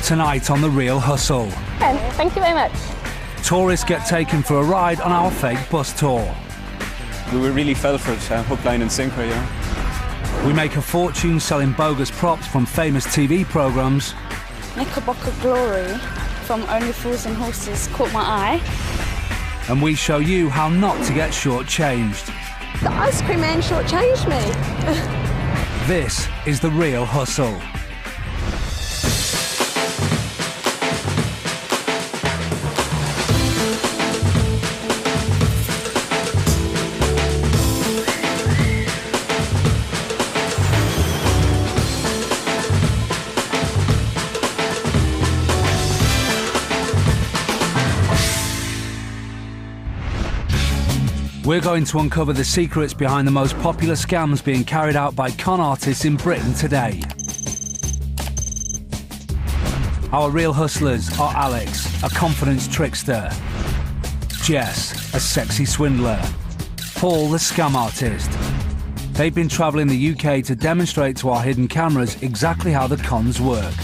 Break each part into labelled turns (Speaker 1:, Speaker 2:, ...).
Speaker 1: Tonight on The Real Hustle.
Speaker 2: Thank you very much.
Speaker 1: Tourists get taken for a ride on our fake bus tour.
Speaker 3: We really fell for it, hook, line and sinker, yeah.
Speaker 1: We make a fortune selling bogus props from famous TV programmes.
Speaker 2: Knickerbocker Glory from Only Fools and Horses caught my eye.
Speaker 1: And we show you how not to get shortchanged.
Speaker 2: The ice cream man shortchanged me.
Speaker 1: This is The Real Hustle. We're going to uncover the secrets behind the most popular scams being carried out by con artists in Britain today. Our real hustlers are Alex, a confidence trickster; Jess, a sexy swindler; Paul, the scam artist. They've been travelling the UK to demonstrate to our hidden cameras exactly how the cons work.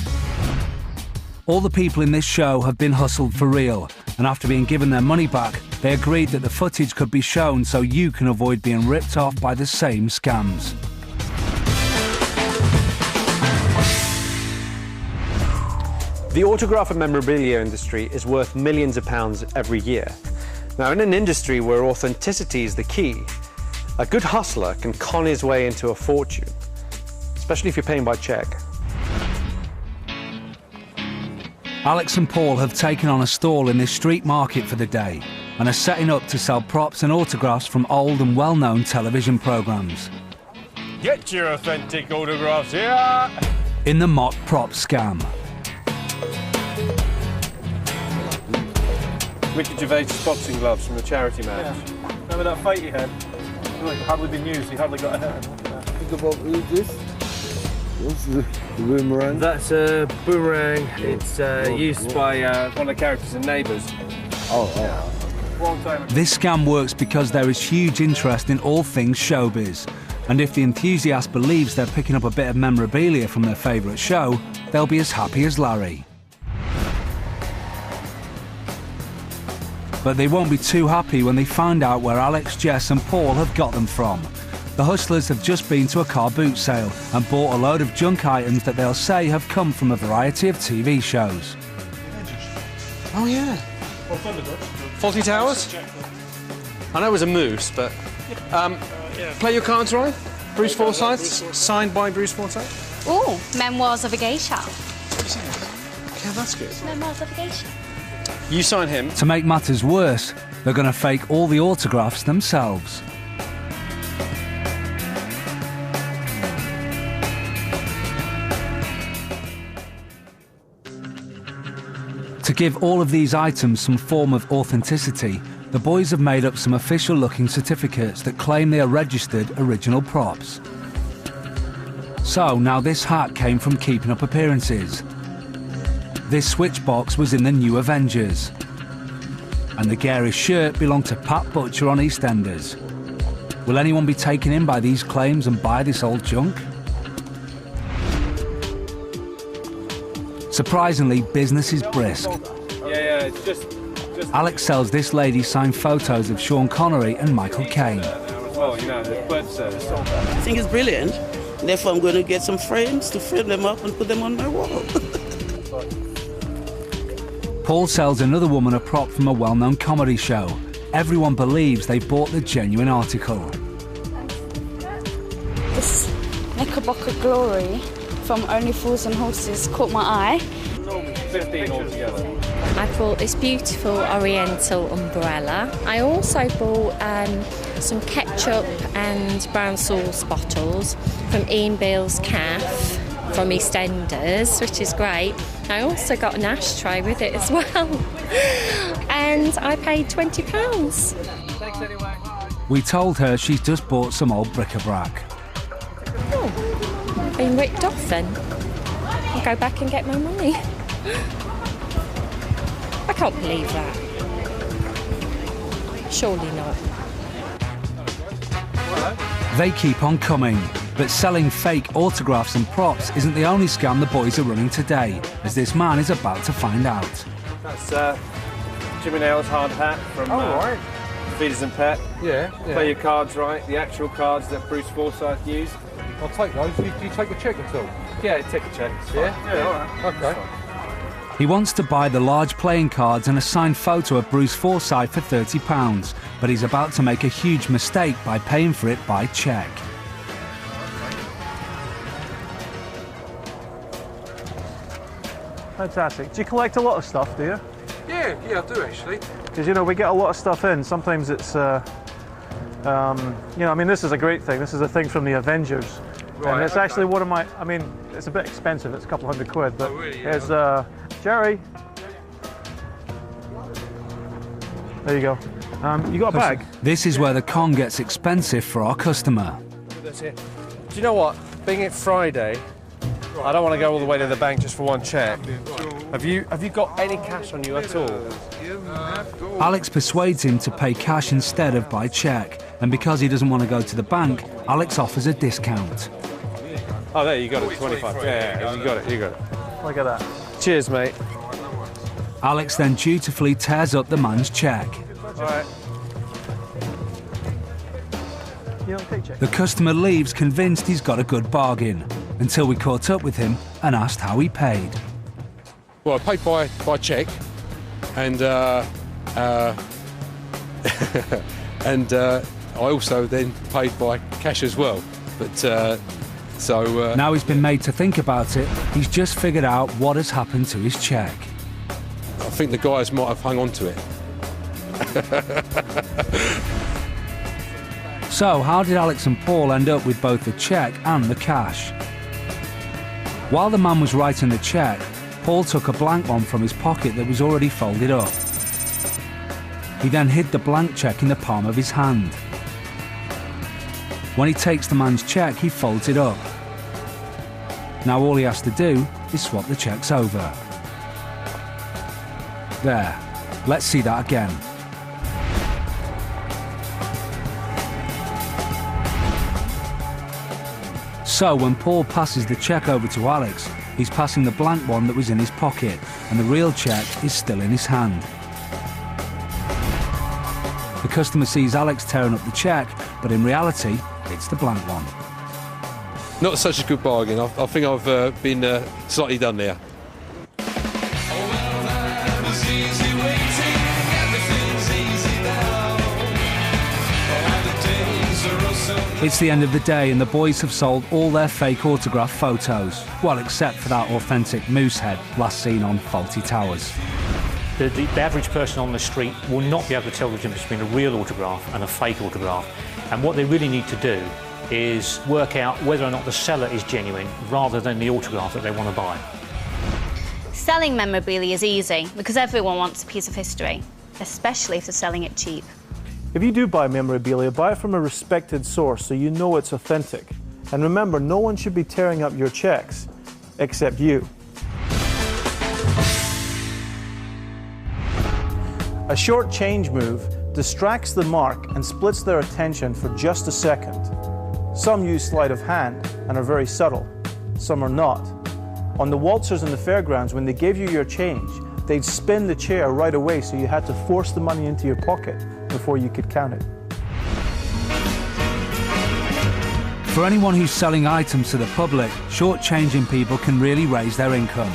Speaker 1: All the people in this show have been hustled for real, and after being given their money back, they agreed that the footage could be shown so you can avoid being ripped off by the same scams.
Speaker 4: The autograph and memorabilia industry is worth millions of pounds every year. Now, in an industry where authenticity is the key, a good hustler can con his way into a fortune, especially if you're paying by cheque.
Speaker 1: Alex and Paul have taken on a stall in this street market for the day and are setting up to sell props and autographs from old and well-known television programmes.
Speaker 5: Get your authentic autographs here!
Speaker 1: In the mock prop scam.
Speaker 5: Ricky Gervais' boxing gloves from the charity match.
Speaker 6: Yeah. Remember that fight he had? Like, hardly been used, he hardly got a hit.
Speaker 7: Think about who's this? What's the boomerang?
Speaker 6: That's a boomerang. It's used by one of the characters in Neighbours.
Speaker 7: Oh.
Speaker 6: Long time ago.
Speaker 1: This scam works because there is huge interest in all things showbiz. And if the enthusiast believes they're picking up a bit of memorabilia from their favourite show, they'll be as happy as Larry. But they won't be too happy when they find out where Alex, Jess and Paul have got them from. The hustlers have just been to a car boot sale and bought a load of junk items that they'll say have come from a variety of TV shows.
Speaker 4: Oh, yeah. Fawlty Towers? I know it was a moose, but... Play your cards right. Bruce Forsyth, signed by Bruce Forsyth.
Speaker 2: Oh, Memoirs of a Geisha.
Speaker 4: Yeah, that's good.
Speaker 2: Memoirs of a Geisha.
Speaker 4: You sign him.
Speaker 1: To make matters worse, they're going to fake all the autographs themselves. To give all of these items some form of authenticity, the boys have made up some official-looking certificates that claim they are registered original props. So now this hat came from Keeping Up Appearances. This switchbox was in the New Avengers. And the garish shirt belonged to Pat Butcher on EastEnders. Will anyone be taken in by these claims and buy this old junk? Surprisingly, business is brisk.
Speaker 6: Yeah, it's just
Speaker 1: Alex sells this lady signed photos of Sean Connery and Michael Caine.
Speaker 6: well, you know, the birth service.
Speaker 8: I think it's brilliant. Therefore, I'm going to get some frames to frame them up and put them on my wall.
Speaker 1: Paul sells another woman a prop from a well-known comedy show. Everyone believes they bought the genuine article.
Speaker 2: This Knickerbocker Glory from Only Fools and Horses caught my eye.
Speaker 6: 15 altogether.
Speaker 9: I bought this beautiful oriental umbrella. I also bought some ketchup and brown sauce bottles from Ian Beale's Cafe from EastEnders, which is great. I also got an ashtray with it as well. And I paid £20.
Speaker 6: Thanks anyway.
Speaker 1: We told her she's just bought some old bric-a-brac.
Speaker 9: Oh, been ripped off then. I'll go back and get my money. I can't believe that. Surely not.
Speaker 1: They keep on coming. But selling fake autographs and props isn't the only scam the boys are running today, as this man is about to find out.
Speaker 6: That's Jimmy Nail's hard hat from Feeders and Pet.
Speaker 10: Yeah.
Speaker 6: Play your cards right, the actual cards that Bruce Forsyth used.
Speaker 10: I'll take those. Do you take a cheque at all?
Speaker 6: Yeah, take a check.
Speaker 10: Yeah?
Speaker 6: Yeah, all right.
Speaker 10: Okay.
Speaker 1: He wants to buy the large playing cards and a signed photo of Bruce Forsyth for £30, but he's about to make a huge mistake by paying for it by cheque.
Speaker 11: Fantastic. Do you collect a lot of stuff, do you?
Speaker 10: Yeah, I do actually.
Speaker 11: Because, you know, we get a lot of stuff in. Sometimes it's, you know, I mean, this is a great thing. This is a thing from the Avengers.
Speaker 10: Right,
Speaker 11: and it's actually one of my, I mean, it's a bit expensive. It's a couple £100, but
Speaker 10: really? Yeah.
Speaker 11: it's, Jerry. There you go. You got a bag?
Speaker 1: This is where the con gets expensive for our customer.
Speaker 6: That's it. Do you know what? Being it Friday, I don't want to go all the way to the bank just for one cheque. Have you got any cash on you at all?
Speaker 1: Alex persuades him to pay cash instead of by cheque, and because he doesn't want to go to the bank, Alex offers a discount.
Speaker 6: Oh, there, you got it, 25. Yeah, you got it.
Speaker 11: Look at that.
Speaker 6: Cheers, mate.
Speaker 1: Alex then dutifully tears up the man's cheque.
Speaker 6: All right.
Speaker 11: You don't take check.
Speaker 1: The customer leaves convinced he's got a good bargain, until we caught up with him and asked how he paid.
Speaker 10: Well, I paid by cheque, and and I also then paid by cash as well. But
Speaker 1: now he's been made to think about it, he's just figured out what has happened to his cheque.
Speaker 10: I think the guys might have hung on to it.
Speaker 1: So how did Alex and Paul end up with both the cheque and the cash? While the man was writing the cheque, Paul took a blank one from his pocket that was already folded up. He then hid the blank cheque in the palm of his hand. When he takes the man's cheque, he folds it up. Now all he has to do is swap the cheques over. There. Let's see that again. So when Paul passes the cheque over to Alex, he's passing the blank one that was in his pocket, and the real cheque is still in his hand. The customer sees Alex tearing up the cheque, but in reality, it's the blank one.
Speaker 10: Not such a good bargain. I think I've been slightly done there.
Speaker 1: It's the end of the day and the boys have sold all their fake autograph photos, well, except for that authentic moose head last seen on Fawlty Towers.
Speaker 12: The average person on the street will not be able to tell the difference between a real autograph and a fake autograph. And what they really need to do is work out whether or not the seller is genuine rather than the autograph that they want to buy.
Speaker 2: Selling memorabilia is easy because everyone wants a piece of history, especially if they're selling it cheap.
Speaker 11: If you do buy memorabilia, buy it from a respected source so you know it's authentic. And remember, no one should be tearing up your checks except you. A short change move distracts the mark and splits their attention for just a second. Some use sleight of hand and are very subtle. Some are not. On the waltzers in the fairgrounds, when they gave you your change, they'd spin the chair right away, so you had to force the money into your pocket before you could count it.
Speaker 1: For anyone who's selling items to the public, short-changing people can really raise their income.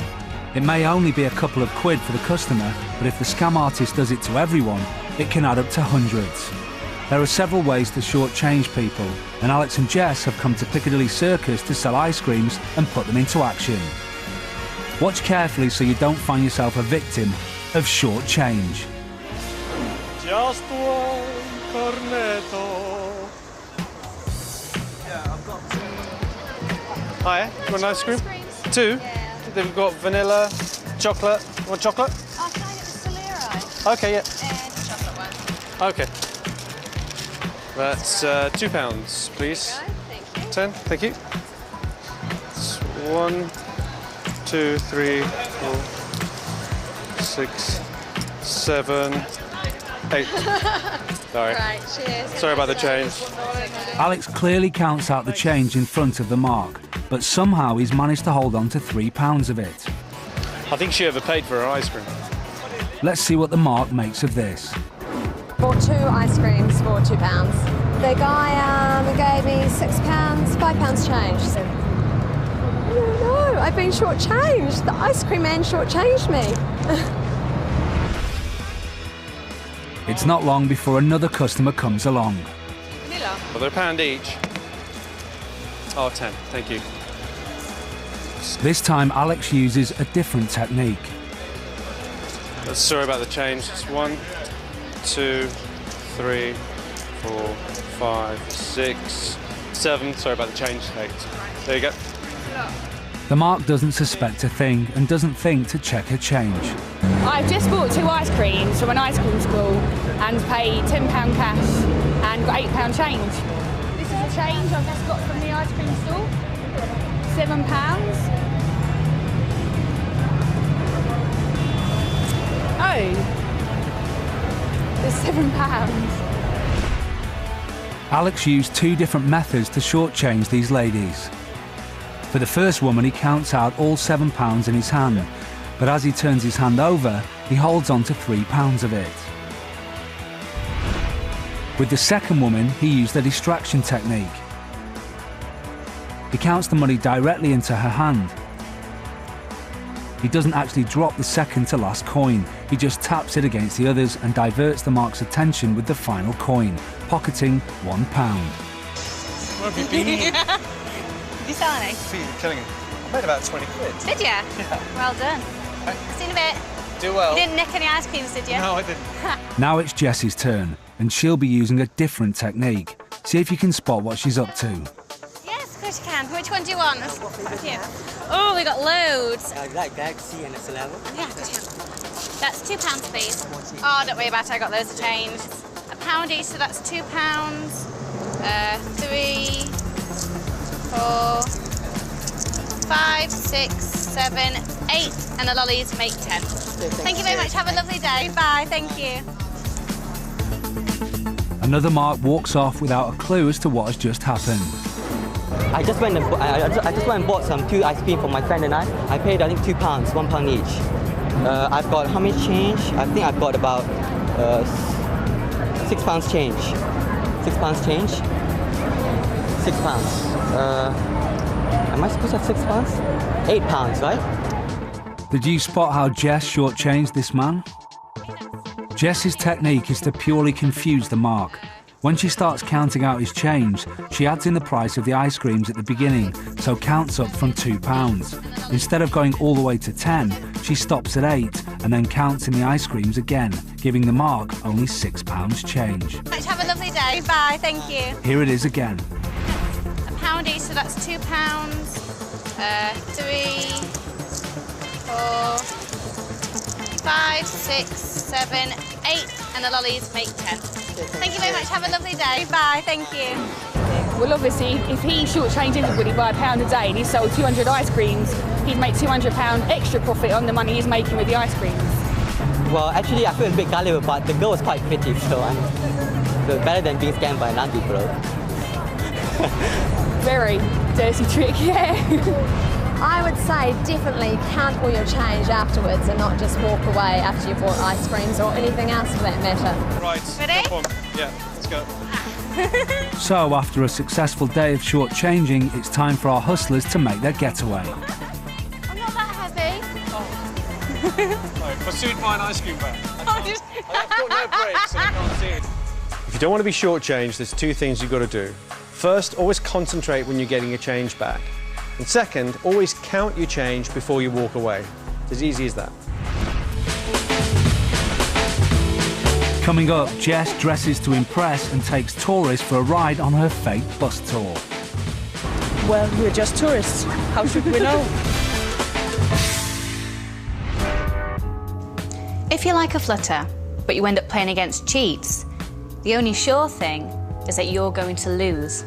Speaker 1: It may only be a couple of quid for the customer, but if the scam artist does it to everyone, it can add up to hundreds. There are several ways to short-change people, and Alex and Jess have come to Piccadilly Circus to sell ice creams and put them into action. Watch carefully so you don't find yourself a victim of short change.
Speaker 5: Just one cornetto. Hi, you want an ice cream? Two? Yeah. Then we've got vanilla, chocolate. You want chocolate?
Speaker 13: Oh, can I get the Solera?
Speaker 5: Okay, yeah.
Speaker 13: And the chocolate one.
Speaker 5: Okay. That's £2, please.
Speaker 13: Okay, thank you.
Speaker 5: 10, thank you. It's 1, 2, 3, 4, 6, 7, 8. Sorry.
Speaker 13: Right, cheers.
Speaker 5: Sorry about the change.
Speaker 1: Alex clearly counts out the change in front of the mark, but somehow he's managed to hold on to £3 of it.
Speaker 5: I think she overpaid for her ice cream.
Speaker 1: Let's see what the mark makes of this.
Speaker 14: Bought 2 ice creams for £2. The guy gave me £6, £5 change. So, no, I've been shortchanged. The ice cream man shortchanged me.
Speaker 1: It's not long before another customer comes along.
Speaker 5: Well, they're £1 each. Oh, 10. Thank you.
Speaker 1: This time Alex uses a different technique.
Speaker 5: Sorry about the change. It's 1, 2, 3, 4, 5, 6, 7. Sorry about the change. 8. There you go.
Speaker 1: The mark doesn't suspect a thing and doesn't think to check her change.
Speaker 15: I've just bought 2 ice creams from an ice cream school and paid £10 cash and got £8 change. This is a change I've just got from the ice cream store. £7. Oh, there's £7.
Speaker 1: Alex used 2 different methods to shortchange these ladies. For the first woman, he counts out all £7 in his hand, but as he turns his hand over, he holds on to £3 of it. With the second woman, he used the distraction technique. He counts the money directly into her hand. He doesn't actually drop the second to last coin, he just taps it against the others and diverts the mark's attention with the final coin, pocketing £1.
Speaker 5: Where have you been?
Speaker 2: Did you sell any?
Speaker 5: You're killing it. I made about 20 quid.
Speaker 2: Did you?
Speaker 5: Yeah.
Speaker 2: Well done. See you in a bit.
Speaker 5: Do well.
Speaker 2: You didn't nick any ice creams, did you?
Speaker 5: No, I didn't.
Speaker 1: Now it's Jess's turn, and she'll be using a different technique. See if you can spot what she's up to.
Speaker 2: Yes, of course you can. Which one do you want? There's quite a few. Oh, we got loads.
Speaker 16: Like Galaxy and SLR.
Speaker 2: Yeah, that's £2, please. Oh, don't worry about it. I got loads of change. £1 each, so that's £2. 3, 4, 5, 6, 7, 8, and the lollies make 10. Thank you very much. Have a lovely day. Bye. Thank you.
Speaker 1: Another mark walks off without a clue as to what has just happened.
Speaker 16: I just went and bought some 2 ice cream for my friend and I. I paid I think £2, £1 each. I've got how much change? I think I've got about £6 change. £6 change. £6. Am I supposed to have £6? £8, right?
Speaker 1: Did you spot how Jess shortchanged this man? Jess's technique is to purely confuse the mark. When she starts counting out his change, she adds in the price of the ice creams at the beginning, so counts up from £2. Instead of going all the way to 10, she stops at 8 and then counts in the ice creams again, giving the mark only £6 change.
Speaker 2: Have a lovely day. Bye. Thank you.
Speaker 1: Here it is again.
Speaker 2: £1 each, so that's £2. 3, 4, 5, 6, 7, 8, and the lollies make 10. Thank you very much. Have a lovely day. Bye. Thank you.
Speaker 15: Well, obviously, if he shortchanged everybody by £1 a day and he sold 200 ice creams, he'd make £200 extra profit on the money he's making with the ice creams.
Speaker 16: Well, actually, I feel a bit gullible, but the girl was quite pretty, so better than being scammed by Nandi Pro.
Speaker 15: Very dirty trick, yeah.
Speaker 14: I would say definitely count all your change afterwards and not just walk away after you've bought ice creams or anything else for that matter.
Speaker 5: Right.
Speaker 2: Ready?
Speaker 5: Yeah, let's go.
Speaker 1: So, after a successful day of shortchanging, it's time for our hustlers to make their getaway.
Speaker 2: I'm not that heavy.
Speaker 5: Right, pursued by an ice cream van. I've got no brakes, so I can't see it. If you don't want to be shortchanged, there's 2 things you've got to do. First, always concentrate when you're getting your change back. And second, always count your change before you walk away. It's as easy as that.
Speaker 1: Coming up, Jess dresses to impress and takes tourists for a ride on her fake bus tour.
Speaker 17: Well, we're just tourists. How should we know?
Speaker 2: If you like a flutter, but you end up playing against cheats, the only sure thing is that you're going to lose.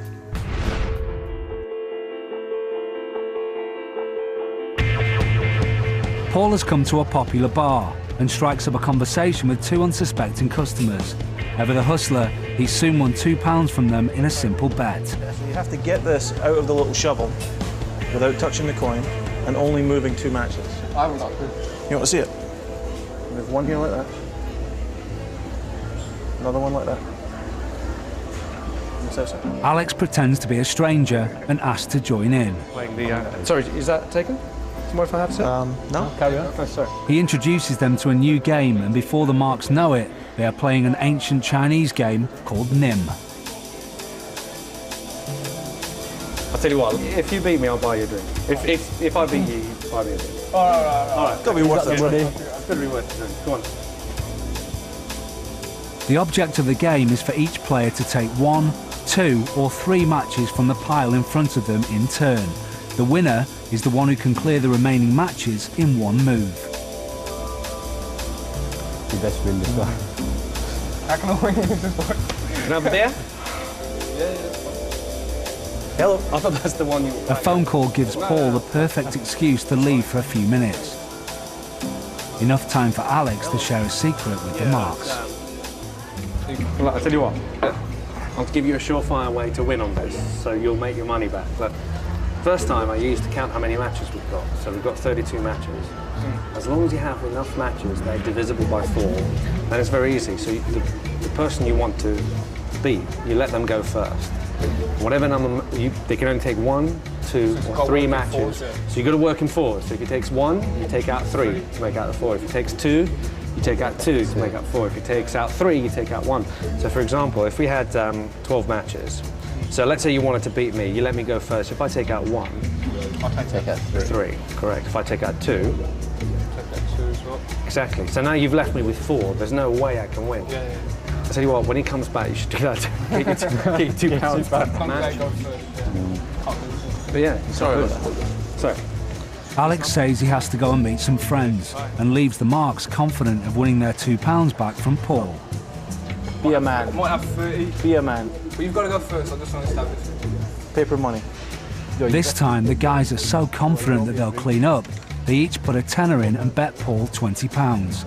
Speaker 1: Paul has come to a popular bar and strikes up a conversation with two unsuspecting customers. Ever the hustler, he soon won £2 from them in a simple bet.
Speaker 11: So you have to get this out of the little shovel without touching the coin and only moving 2 matches.
Speaker 6: I haven't got a clue.
Speaker 11: You want to see it? Move one here like that. Another one like that.
Speaker 1: Alex pretends to be a stranger and asks to join in.
Speaker 6: Playing the, sorry, is that taken? Tomorrow if I have to?
Speaker 11: No.
Speaker 6: Carry on. Oh, sorry.
Speaker 1: He introduces them to a new game, and before the Marks know it, they are playing an ancient Chinese game called Nim.
Speaker 5: I'll tell you what, if you beat me, I'll buy you a drink. If I beat you, you buy me a drink.
Speaker 6: All right.
Speaker 11: Gotta be worth it, buddy.
Speaker 5: It's gotta be worth the drink. Go on.
Speaker 1: The object of the game is for each player to take 1, 2 or 3 matches from the pile in front of them in turn. The winner is the one who can clear the remaining matches in one move.
Speaker 7: You best win this one.
Speaker 6: How can I win this one?
Speaker 5: Can I have a beer?
Speaker 6: Yeah.
Speaker 5: Hello. I thought that's the one you...
Speaker 1: A phone call gives Paul the perfect excuse to leave for a few minutes. Enough time for Alex to share a secret with the Marks.
Speaker 5: Well, I'll tell you what, I'll give you a surefire way to win on this, so you'll make your money back. But first time I used to count how many matches we've got. So we've got 32 matches. As long as you have enough matches, they're divisible by 4, then it's very easy. So the person you want to beat, you let them go first. Whatever number, they can only take 1, 2 or 3 matches. So you've got to work in 4. So if he takes 1, you take out 3 to make out the 4. If he takes 2, you take out 2 to make out 4. If he takes out 3, you take out 1. So for example, if we had 12 matches, so let's say you wanted to beat me, you let me go first. If I take out 1,
Speaker 6: I'll take out
Speaker 5: 3, correct. If I take out 2,
Speaker 6: take out 2 as well.
Speaker 5: exactly. So now you've left me with 4. There's no way I can win.
Speaker 6: Yeah.
Speaker 5: I tell you what, when he comes back, you should do that. Get you £2 per match. But yeah, sorry about that. Sorry.
Speaker 1: Alex says he has to go and meet some friends and leaves the Marks confident of winning their £2 back from Paul.
Speaker 11: Be a man.
Speaker 6: I might have 30.
Speaker 11: Be a man.
Speaker 6: But you've got to go first, I just want to establish it.
Speaker 11: Paper money.
Speaker 1: This time, the guys are so confident that they'll clean up, they each put a tenner in and bet Paul £20.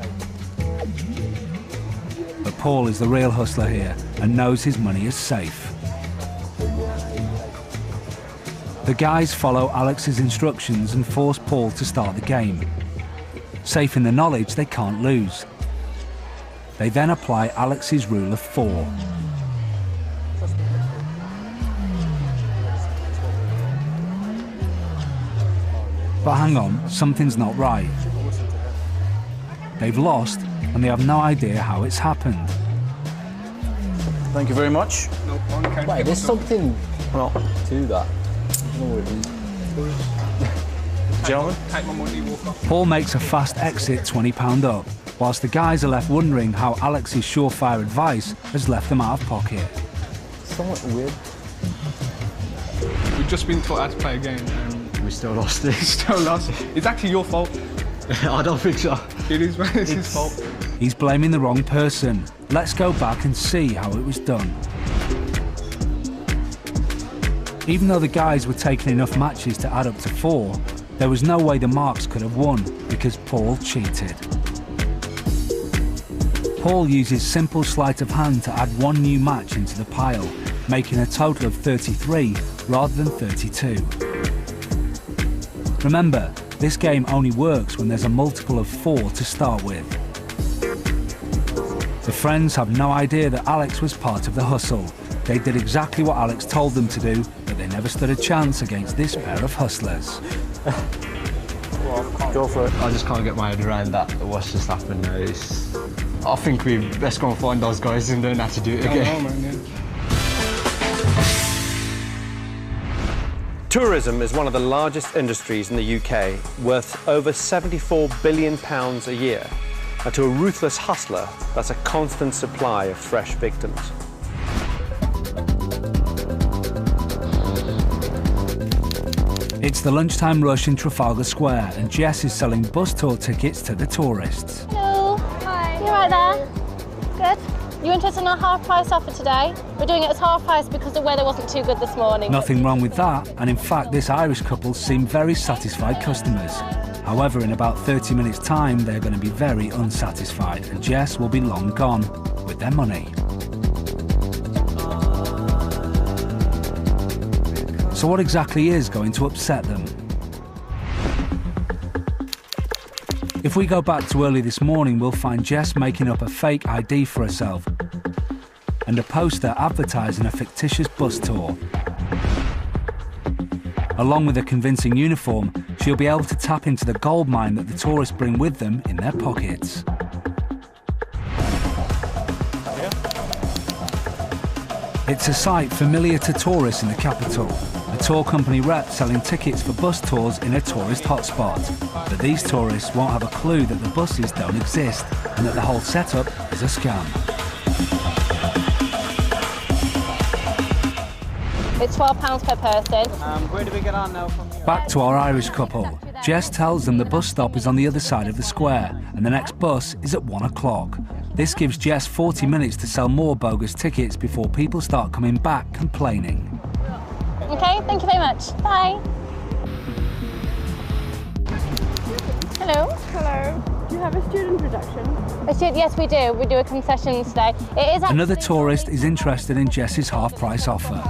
Speaker 1: But Paul is the real hustler here and knows his money is safe. The guys follow Alex's instructions and force Paul to start the game, safe in the knowledge they can't lose. They then apply Alex's rule of 4. But hang on, something's not right. They've lost and they have no idea how it's happened.
Speaker 11: Thank you very much.
Speaker 7: Wait, there's something to that.
Speaker 11: Gentlemen?
Speaker 6: Take my money, walk off.
Speaker 1: Paul makes a fast exit £20 up, whilst the guys are left wondering how Alex's surefire advice has left them out of pocket.
Speaker 7: Somewhat weird.
Speaker 6: We've just been taught how to play a game and
Speaker 7: We still lost it.
Speaker 6: still lost. It's actually your fault.
Speaker 7: I don't think so.
Speaker 6: It is, man. It's his fault.
Speaker 1: He's blaming the wrong person. Let's go back and see how it was done. Even though the guys were taking enough matches to add up to 4, there was no way the Marks could have won because Paul cheated. Paul uses simple sleight of hand to add 1 new match into the pile, making a total of 33 rather than 32. Remember, this game only works when there's a multiple of 4 to start with. The friends have no idea that Alex was part of the hustle. They did exactly what Alex told them to do, but they never stood a chance against this pair of hustlers.
Speaker 11: Go for it.
Speaker 7: I just can't get my head around that. What's just happened now? I think we best go and find those guys and don't have to do it again.
Speaker 4: Tourism is one of the largest industries in the UK, worth over £74 billion a year. And to a ruthless hustler, that's a constant supply of fresh victims.
Speaker 1: It's the lunchtime rush in Trafalgar Square, and Jess is selling bus tour tickets to the tourists.
Speaker 18: Hello. Hi. You right there? Good. You interested in our half-price offer today? We're doing it as half-price because the weather wasn't too good this morning.
Speaker 1: Nothing wrong with that, and in fact this Irish couple seem very satisfied customers. However, in about 30 minutes' time, they're going to be very unsatisfied, and Jess will be long gone with their money. So what exactly is going to upset them? If we go back to early this morning, we'll find Jess making up a fake ID for herself and a poster advertising a fictitious bus tour. Along with a convincing uniform, she'll be able to tap into the gold mine that the tourists bring with them in their pockets. It's a sight familiar to tourists in the capital. A tour company rep selling tickets for bus tours in a tourist hotspot. But these tourists won't have a clue that the buses don't exist and that the whole setup is a scam.
Speaker 18: It's £12 per person.
Speaker 3: Where do we get on now from here?
Speaker 1: Back to our Irish couple. Jess tells them the bus stop is on the other side of the square and the next bus is at 1 o'clock. This gives Jess 40 minutes to sell more bogus tickets before people start coming back complaining.
Speaker 18: Okay, thank you very much. Bye. Hello.
Speaker 15: Hello. Do you have a student reduction?
Speaker 18: Yes, we do. We do a concession today. It is
Speaker 1: Another tourist is interested in Jess's half-price offer.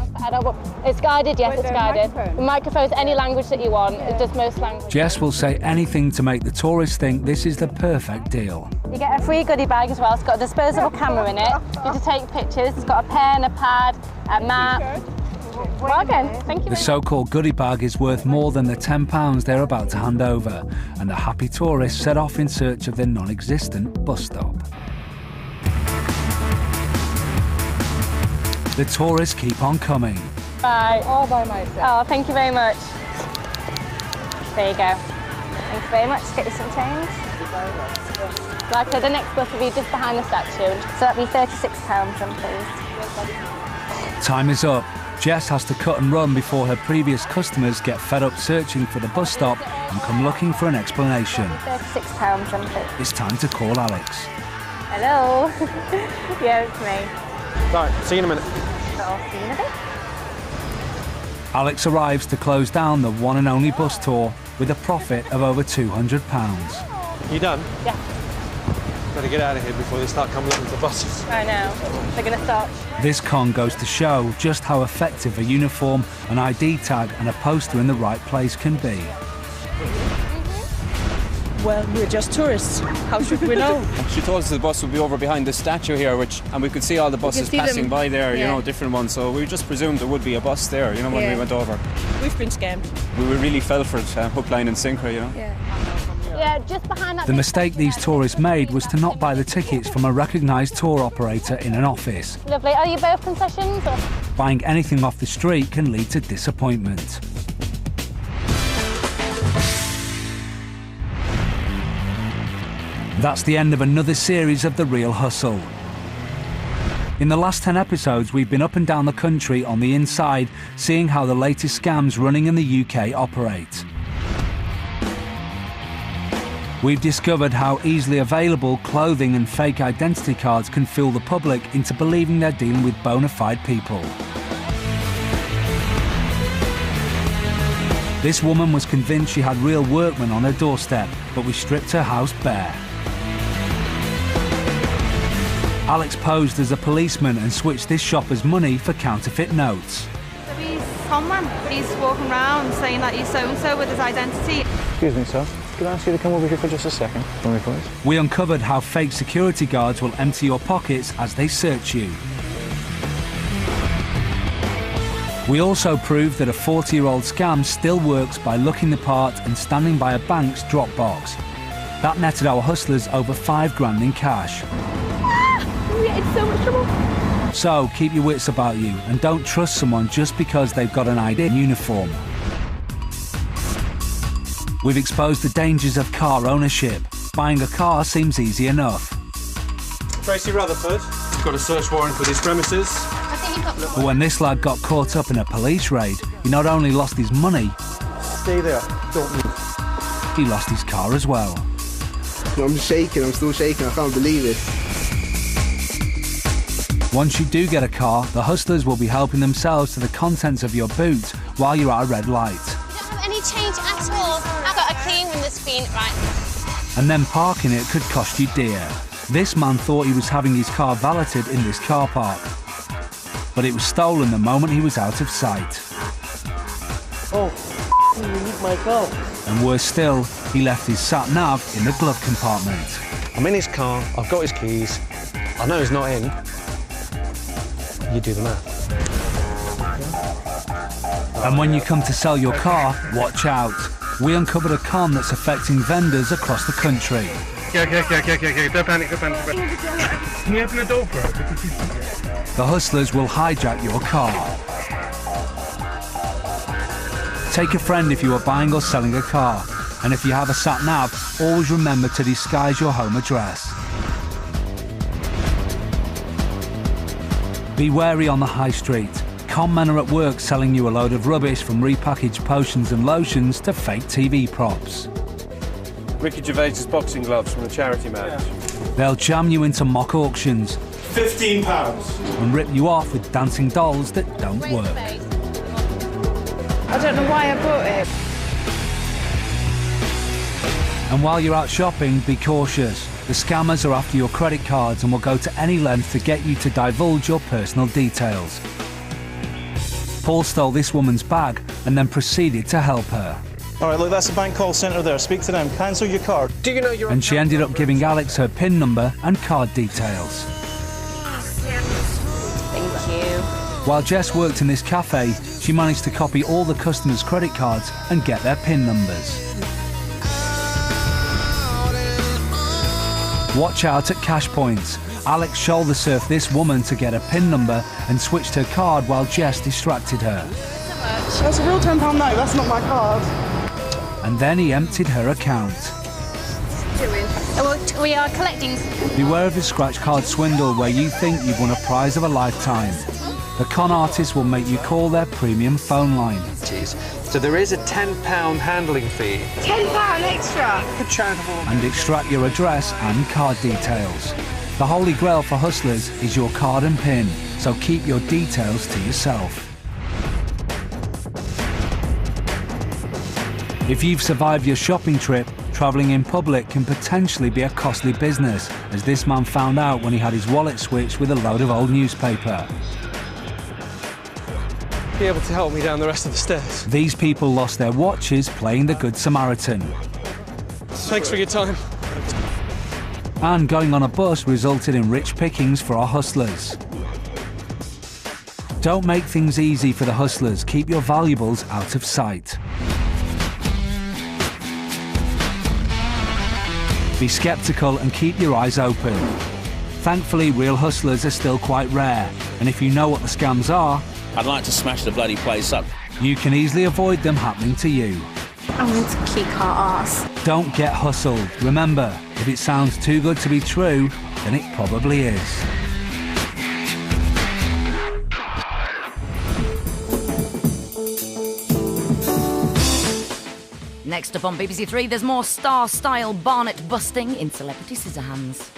Speaker 18: It's guided, yes, it's guided. The microphone's any language that you want. It does most languages.
Speaker 1: Jess will say anything to make the tourists think this is the perfect deal.
Speaker 18: You get a free goodie bag as well. It's got a disposable camera in it. You to take pictures. It's got a pen, a pad, a map. Bargain. Thank you.
Speaker 1: The so-called goodie bag is worth more than the £10 they're about to hand over, and the happy tourists set off in search of their non-existent bus stop. The tourists keep on coming.
Speaker 18: Bye. All by myself. Oh, thank you very much. There you go. Thank you very much. Get you some change. Like I said, the next bus will be just behind the statue. So that'll be £36 then, please.
Speaker 1: Time is up. Jess has to cut and run before her previous customers get fed up searching for the bus stop and come looking for an explanation.
Speaker 18: £36 then, please.
Speaker 1: It's time to call Alex.
Speaker 18: Hello. Yeah, it's me.
Speaker 5: Right, see you in a minute.
Speaker 18: I'll see you in a bit.
Speaker 1: Alex arrives to close down the one and only bus tour with a profit of over £200.
Speaker 5: You done?
Speaker 18: Yeah.
Speaker 5: Better get out of here before they start coming looking for buses.
Speaker 18: I know. They're going to start.
Speaker 1: This con goes to show just how effective a uniform, an ID tag and a poster in the right place can be.
Speaker 17: Well, we're just tourists. How should we know?
Speaker 3: She told us the bus would be over behind the statue here, and we could see all the buses passing by there, you know, different ones. So we just presumed there would be a bus there, you know, when we went over.
Speaker 17: We've been scammed.
Speaker 3: We really fell for it, hook, line and sinker, you know.
Speaker 18: Yeah, just behind that.
Speaker 1: The mistake these tourists made was to not buy the tickets from a recognised tour operator in an office.
Speaker 18: Lovely. Are you both concessions? Or?
Speaker 1: Buying anything off the street can lead to disappointment. That's the end of another series of The Real Hustle. In the last 10 episodes, we've been up and down the country on the inside, seeing how the latest scams running in the UK operate. We've discovered how easily available clothing and fake identity cards can fool the public into believing they're dealing with bona fide people. This woman was convinced she had real workmen on her doorstep, but we stripped her house bare. Alex posed as a policeman and switched this shopper's money for counterfeit notes.
Speaker 13: So he's someone. He's walking around saying that he's so-and-so with his identity.
Speaker 11: Excuse me, sir. Could I ask you to come over here for just a second? For me, please.
Speaker 1: We uncovered how fake security guards will empty your pockets as they search you. We also proved that a 40-year-old scam still works by looking the part and standing by a bank's drop box. That netted our hustlers over £5 in cash.
Speaker 15: We're in so much trouble.
Speaker 1: So keep your wits about you and don't trust someone just because they've got an ID uniform. We've exposed the dangers of car ownership. Buying a car seems easy enough.
Speaker 5: Tracy Rutherford, got a search warrant for these premises.
Speaker 1: But when this lad got caught up in a police raid, he not only lost his money,
Speaker 11: Stay there. Don't move.
Speaker 1: he lost his car as well.
Speaker 19: I'm shaking. I'm still shaking. I can't believe it.
Speaker 1: Once you do get a car, the hustlers will be helping themselves to the contents of your boot while you're at a red light.
Speaker 2: I don't have any change at all. I've got a clean one that's been 15, right.
Speaker 1: And then parking it could cost you dear. This man thought he was having his car valeted in this car park, but it was stolen the moment he was out of sight.
Speaker 6: Oh, you need my car.
Speaker 1: And worse still, he left his sat-nav in the glove compartment.
Speaker 5: I'm in his car, I've got his keys, I know he's not in. You do the math.
Speaker 1: And when you come to sell your car, watch out. We uncovered a con that's affecting vendors across the country.
Speaker 6: Okay, don't panic. Can you open the door for us?
Speaker 1: The hustlers will hijack your car. Take a friend if you are buying or selling a car, and if you have a sat-nav, always remember to disguise your home address. Be wary on the high street. Con men are at work selling you a load of rubbish, from repackaged potions and lotions to fake TV props.
Speaker 6: Ricky Gervais's boxing gloves from a charity match.
Speaker 1: They'll jam you into mock auctions.
Speaker 11: £15.
Speaker 1: And rip you off with dancing dolls that don't work.
Speaker 13: I don't know why I bought it.
Speaker 1: And while you're out shopping, be cautious. The scammers are after your credit cards and will go to any length to get you to divulge your personal details. Paul stole this woman's bag and then proceeded to help her.
Speaker 11: All right, look, that's the bank call centre there. Speak to them. Cancel your card.
Speaker 6: Do you know your...
Speaker 1: And she ended up giving Alex her PIN number and card details.
Speaker 18: Thank you.
Speaker 1: While Jess worked in this cafe, she managed to copy all the customers' credit cards and get their PIN numbers. Watch out at cash points. Alex shoulder surfed this woman to get a PIN number and switched her card while Jess distracted her.
Speaker 17: That's a real £10 note, that's not my card.
Speaker 1: And then he emptied her account.
Speaker 2: We are collecting.
Speaker 1: Beware of the scratch card swindle where you think you've won a prize of a lifetime. The con artist will make you call their premium phone line.
Speaker 4: So there is a £10 handling fee.
Speaker 13: £10 extra.
Speaker 4: For charitable.
Speaker 1: And extract your address and card details. The holy grail for hustlers is your card and PIN, so keep your details to yourself. If you've survived your shopping trip, travelling in public can potentially be a costly business, as this man found out when he had his wallet switched with a load of old newspaper.
Speaker 5: Be able to help me down the rest of the stairs.
Speaker 1: These people lost their watches playing the Good Samaritan.
Speaker 5: Thanks for your time.
Speaker 1: And going on a bus resulted in rich pickings for our hustlers. Don't make things easy for the hustlers. Keep your valuables out of sight. Be skeptical and keep your eyes open. Thankfully, real hustlers are still quite rare, and if you know what the scams are,
Speaker 20: I'd like to smash the bloody place up.
Speaker 1: You can easily avoid them happening to you.
Speaker 18: I want to kick her ass.
Speaker 1: Don't get hustled. Remember, if it sounds too good to be true, then it probably is.
Speaker 21: Next up on BBC Three, there's more star-style Barnett busting in Celebrity Scissorhands.